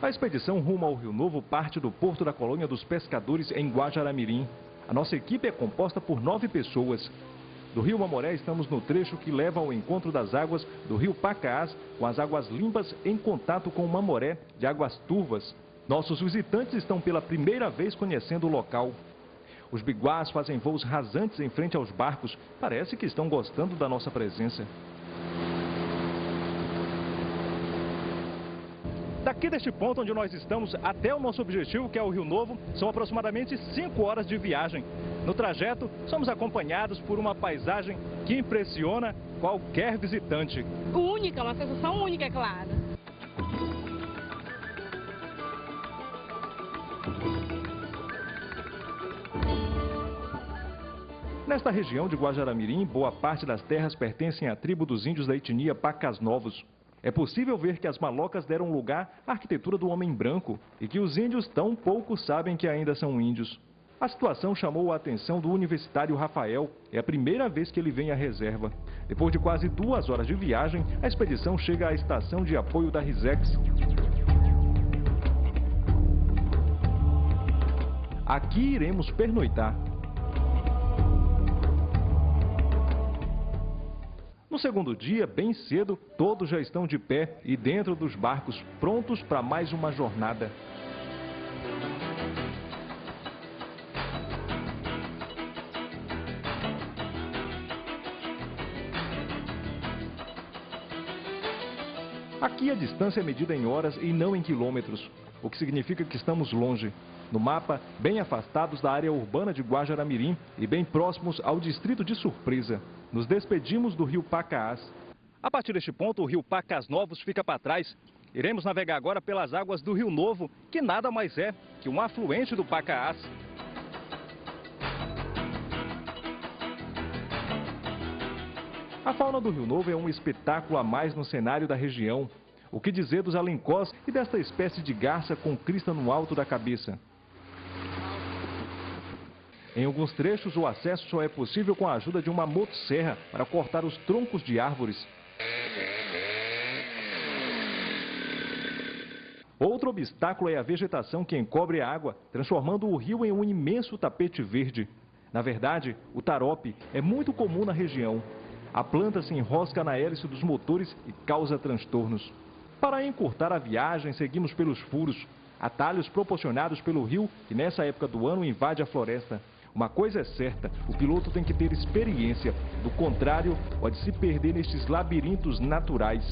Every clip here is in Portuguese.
A expedição rumo ao Rio Novo parte do Porto da Colônia dos Pescadores, em Guajará-Mirim. A nossa equipe é composta por 9 pessoas. Do Rio Mamoré estamos no trecho que leva ao encontro das águas do Rio Pacaás, com as águas limpas em contato com o Mamoré de águas turvas. Nossos visitantes estão pela primeira vez conhecendo o local. Os biguás fazem voos rasantes em frente aos barcos. Parece que estão gostando da nossa presença. Daqui deste ponto onde nós estamos até o nosso objetivo, que é o Rio Novo, são aproximadamente 5 horas de viagem. No trajeto, somos acompanhados por uma paisagem que impressiona qualquer visitante. Única, uma sensação única, é claro. Nesta região de Guajará-Mirim, boa parte das terras pertencem à tribo dos índios da etnia Pacas Novos. É possível ver que as malocas deram lugar à arquitetura do homem branco e que os índios tão pouco sabem que ainda são índios. A situação chamou a atenção do universitário Rafael. É a primeira vez que ele vem à reserva. Depois de quase 2 horas de viagem, a expedição chega à estação de apoio da Risex. Aqui iremos pernoitar. No segundo dia, bem cedo, todos já estão de pé e dentro dos barcos, prontos para mais uma jornada. Aqui a distância é medida em horas e não em quilômetros, o que significa que estamos longe. No mapa, bem afastados da área urbana de Guajará-Mirim e bem próximos ao distrito de Surpresa. Nos despedimos do Rio Pacaás. A partir deste ponto, o Rio Pacas Novos fica para trás. Iremos navegar agora pelas águas do Rio Novo, que nada mais é que um afluente do Pacaás. A fauna do Rio Novo é um espetáculo a mais no cenário da região. O que dizer dos alencós e desta espécie de garça com crista no alto da cabeça? Em alguns trechos, o acesso só é possível com a ajuda de uma motosserra para cortar os troncos de árvores. Outro obstáculo é a vegetação que encobre a água, transformando o rio em um imenso tapete verde. Na verdade, o tarope é muito comum na região. A planta se enrosca na hélice dos motores e causa transtornos. Para encurtar a viagem, seguimos pelos furos, atalhos proporcionados pelo rio que nessa época do ano invade a floresta. Uma coisa é certa, o piloto tem que ter experiência, do contrário, pode se perder nestes labirintos naturais.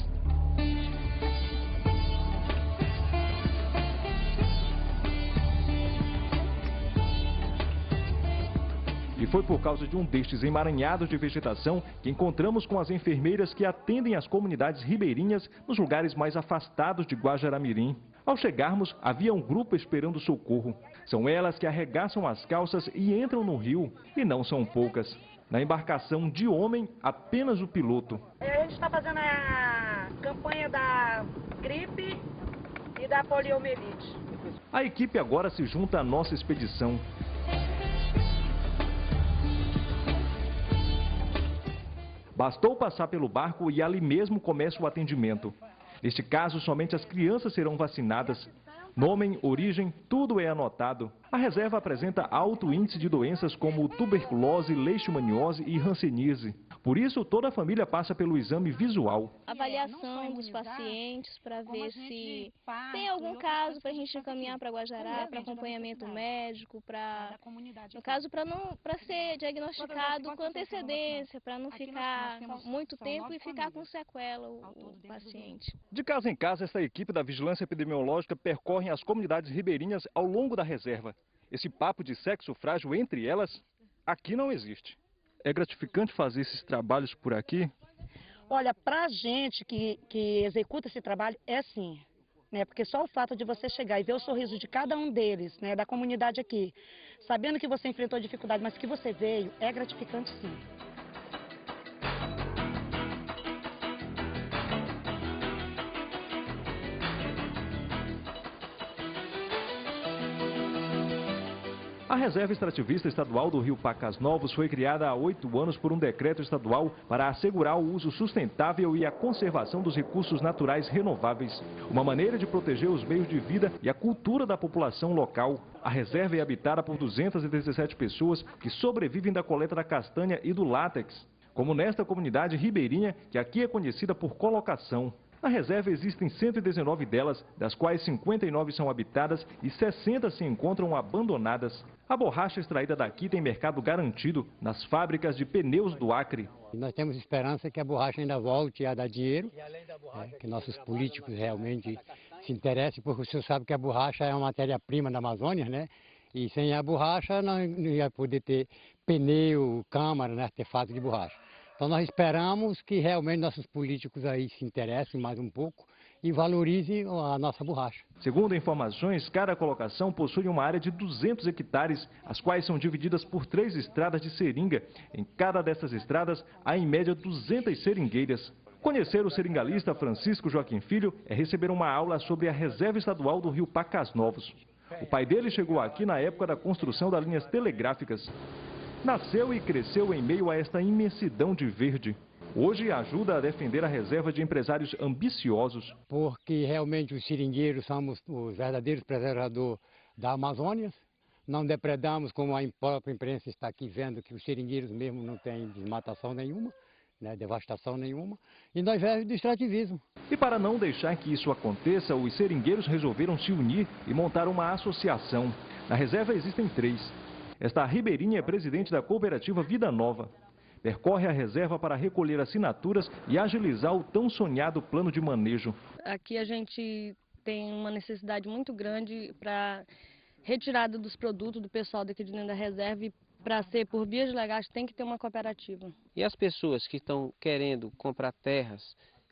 E foi por causa de um destes emaranhados de vegetação que encontramos com as enfermeiras que atendem as comunidades ribeirinhas nos lugares mais afastados de Guajará-Mirim. Ao chegarmos, havia um grupo esperando socorro. São elas que arregaçam as calças e entram no rio, e não são poucas. Na embarcação de homem, apenas o piloto. A gente está fazendo a campanha da gripe e da poliomielite. A equipe agora se junta à nossa expedição. Bastou passar pelo barco e ali mesmo começa o atendimento. Neste caso, somente as crianças serão vacinadas. Nome, origem, tudo é anotado. A reserva apresenta alto índice de doenças como tuberculose, leishmaniose e hanseníase. Por isso, toda a família passa pelo exame visual. Avaliação dos pacientes para ver se tem algum caso para a gente encaminhar para Guajará, para acompanhamento médico, no caso para ser diagnosticado com antecedência, para não ficar muito tempo e ficar com sequela o paciente. De casa em casa, esta equipe da Vigilância Epidemiológica percorre as comunidades ribeirinhas ao longo da reserva. Esse papo de sexo frágil entre elas, aqui não existe. É gratificante fazer esses trabalhos por aqui? Olha, pra gente que executa esse trabalho, é sim. Né? Porque só o fato de você chegar e ver o sorriso de cada um deles, né, da comunidade aqui, sabendo que você enfrentou dificuldade, mas que você veio, é gratificante sim. A Reserva Extrativista Estadual do Rio Pacas Novos foi criada há 8 anos por um decreto estadual para assegurar o uso sustentável e a conservação dos recursos naturais renováveis. Uma maneira de proteger os meios de vida e a cultura da população local. A reserva é habitada por 217 pessoas que sobrevivem da coleta da castanha e do látex, como nesta comunidade ribeirinha, que aqui é conhecida por colocação. Na reserva existem 119 delas, das quais 59 são habitadas e 60 se encontram abandonadas. A borracha extraída daqui tem mercado garantido nas fábricas de pneus do Acre. Nós temos esperança que a borracha ainda volte a dar dinheiro, que nossos políticos realmente se interessem, porque o senhor sabe que a borracha é uma matéria-prima da Amazônia, né? E sem a borracha não ia poder ter pneu, câmara, né? Artefato de borracha. Então nós esperamos que realmente nossos políticos aí se interessem mais um pouco e valorizem a nossa borracha. Segundo informações, cada colocação possui uma área de 200 hectares, as quais são divididas por 3 estradas de seringa. Em cada dessas estradas há em média 200 seringueiras. Conhecer o seringalista Francisco Joaquim Filho é receber uma aula sobre a Reserva Estadual do Rio Pacas Novos. O pai dele chegou aqui na época da construção das linhas telegráficas. Nasceu e cresceu em meio a esta imensidão de verde. Hoje ajuda a defender a reserva de empresários ambiciosos. Porque realmente os seringueiros somos os verdadeiros preservadores da Amazônia. Não depredamos, como a própria imprensa está aqui vendo, que os seringueiros mesmo não têm desmatação nenhuma, né, devastação nenhuma. E nós vivemos do extrativismo. E para não deixar que isso aconteça, os seringueiros resolveram se unir e montar uma associação. Na reserva existem 3. Esta ribeirinha é presidente da cooperativa Vida Nova. Percorre a reserva para recolher assinaturas e agilizar o tão sonhado plano de manejo. Aqui a gente tem uma necessidade muito grande para retirada dos produtos do pessoal daqui de dentro da reserva e para ser por vias legais tem que ter uma cooperativa. E as pessoas que estão querendo comprar terras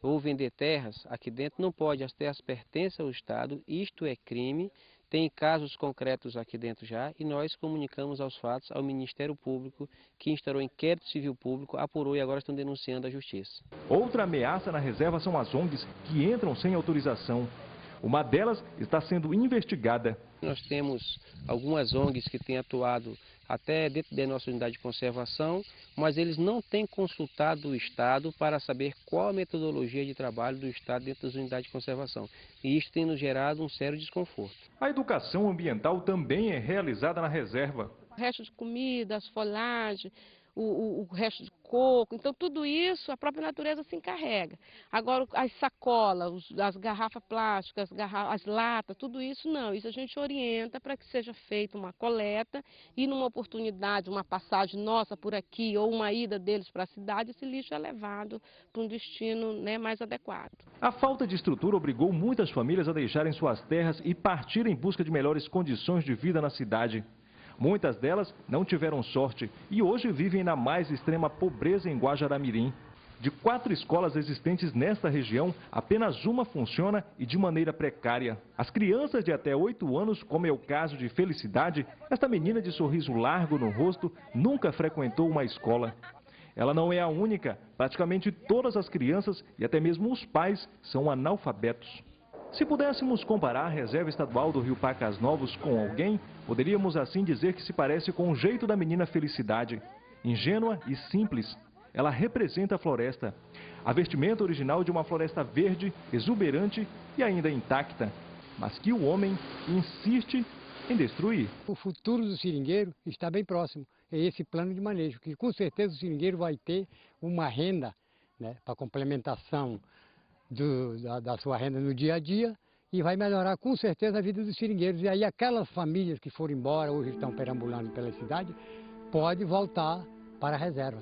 ou vender terras aqui dentro não podem, as terras pertencem ao Estado, isto é crime. Tem casos concretos aqui dentro já e nós comunicamos aos fatos ao Ministério Público, que instaurou inquérito civil público, apurou e agora estão denunciando à Justiça. Outra ameaça na reserva são as ONGs que entram sem autorização. Uma delas está sendo investigada. Nós temos algumas ONGs que têm atuado até dentro da nossa unidade de conservação, mas eles não têm consultado o Estado para saber qual a metodologia de trabalho do Estado dentro das unidades de conservação. E isso tem nos gerado um sério desconforto. A educação ambiental também é realizada na reserva. O resto de comida, as folhagens, o resto de coco, então tudo isso a própria natureza se encarrega. Agora as sacolas, as garrafas plásticas, as latas, tudo isso não, isso a gente orienta para que seja feita uma coleta e numa oportunidade, uma passagem nossa por aqui ou uma ida deles para a cidade, esse lixo é levado para um destino, né, mais adequado. A falta de estrutura obrigou muitas famílias a deixarem suas terras e partir em busca de melhores condições de vida na cidade. Muitas delas não tiveram sorte e hoje vivem na mais extrema pobreza em Guajará-Mirim. De 4 escolas existentes nesta região, apenas uma funciona e de maneira precária. As crianças de até 8 anos, como é o caso de Felicidade, esta menina de sorriso largo no rosto, nunca frequentou uma escola. Ela não é a única, praticamente todas as crianças e até mesmo os pais são analfabetos. Se pudéssemos comparar a Reserva Estadual do Rio Pacas Novos com alguém, poderíamos assim dizer que se parece com o jeito da menina Felicidade. Ingênua e simples, ela representa a floresta. A vestimenta original de uma floresta verde, exuberante e ainda intacta, mas que o homem insiste em destruir. O futuro do seringueiro está bem próximo. É esse plano de manejo, que com certeza o seringueiro vai ter uma renda, né, para complementação da sua renda no dia a dia e vai melhorar com certeza a vida dos seringueiros. E aí aquelas famílias que foram embora, hoje estão perambulando pela cidade, podem voltar para a reserva.